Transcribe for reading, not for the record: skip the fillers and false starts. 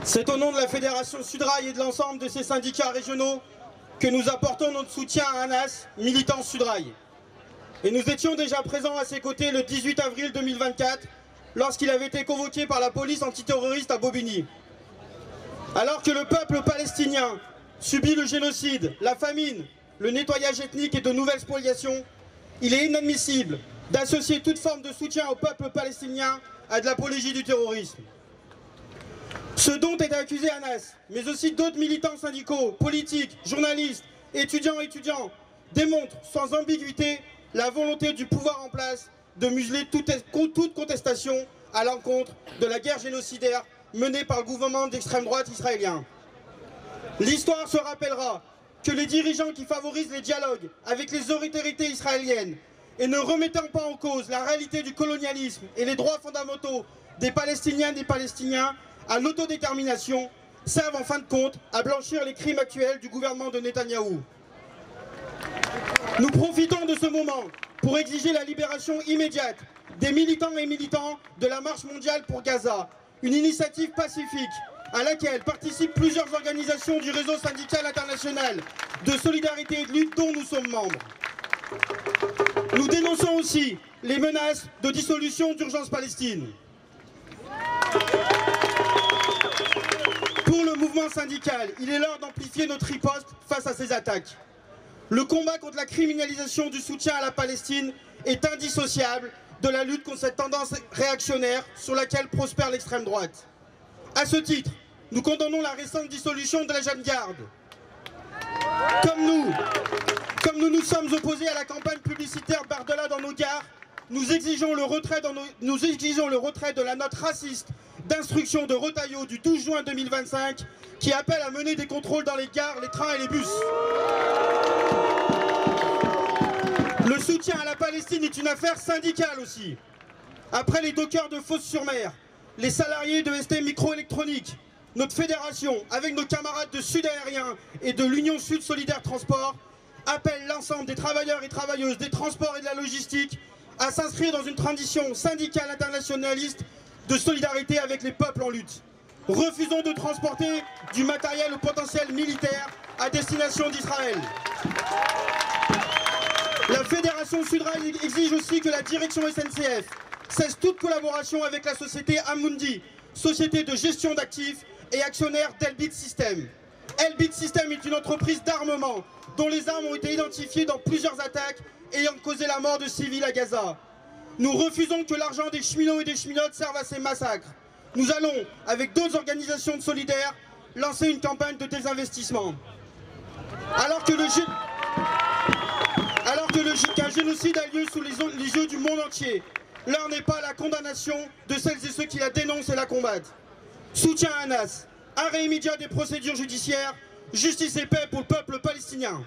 C'est au nom de la Fédération Sudrail et de l'ensemble de ses syndicats régionaux que nous apportons notre soutien à Anas, militant Sudrail. Et nous étions déjà présents à ses côtés le 18 avril 2024, lorsqu'il avait été convoqué par la police antiterroriste à Bobigny. Alors que le peuple palestinien subit le génocide, la famine, le nettoyage ethnique et de nouvelles spoliations, il est inadmissible d'associer toute forme de soutien au peuple palestinien à de l'apologie du terrorisme. Ce dont est accusé Anas, mais aussi d'autres militants syndicaux, politiques, journalistes, étudiants, démontrent sans ambiguïté la volonté du pouvoir en place de museler toute contestation à l'encontre de la guerre génocidaire menée par le gouvernement d'extrême droite israélien. L'histoire se rappellera que les dirigeants qui favorisent les dialogues avec les autorités israéliennes et ne remettant pas en cause la réalité du colonialisme et les droits fondamentaux des Palestiniennes et des Palestiniens à l'autodétermination servent en fin de compte à blanchir les crimes actuels du gouvernement de Netanyahou. Nous profitons de ce moment pour exiger la libération immédiate des militants et militantes de la Marche mondiale pour Gaza, une initiative pacifique à laquelle participent plusieurs organisations du réseau syndical international de solidarité et de lutte dont nous sommes membres. Nous dénonçons aussi les menaces de dissolution d'Urgence Palestine. Pour le mouvement syndical, il est l'heure d'amplifier notre riposte face à ces attaques. Le combat contre la criminalisation du soutien à la Palestine est indissociable de la lutte contre cette tendance réactionnaire sur laquelle prospère l'extrême droite. À ce titre, nous condamnons la récente dissolution de la Jeune Garde. Comme nous nous sommes opposés à la campagne publicitaire Bardella dans nos gares, nous exigeons le retrait de la note raciste d'instruction de Retailleau du 12 juin 2025 qui appelle à mener des contrôles dans les gares, les trains et les bus. Le soutien à la Palestine est une affaire syndicale aussi. Après les dockers de Fos-sur-Mer, les salariés de ST Microélectronique, notre fédération, avec nos camarades de Sud Aérien et de l'Union Sud Solidaire Transport, appelle l'ensemble des travailleurs et travailleuses des transports et de la logistique à s'inscrire dans une transition syndicale internationaliste de solidarité avec les peuples en lutte. Refusons de transporter du matériel au potentiel militaire à destination d'Israël. La Fédération Sudrail exige aussi que la direction SNCF cesse toute collaboration avec la société Amundi, société de gestion d'actifs et actionnaire d'Elbit System. Elbit System est une entreprise d'armement dont les armes ont été identifiées dans plusieurs attaques ayant causé la mort de civils à Gaza. Nous refusons que l'argent des cheminots et des cheminotes serve à ces massacres. Nous allons, avec d'autres organisations de solidaires, lancer une campagne de désinvestissement. Alors qu'un génocide a lieu sous les yeux du monde entier, l'heure n'est pas à la condamnation de celles et ceux qui la dénoncent et la combattent. Soutien à Anas, arrêt immédiat des procédures judiciaires, justice et paix pour le peuple palestinien.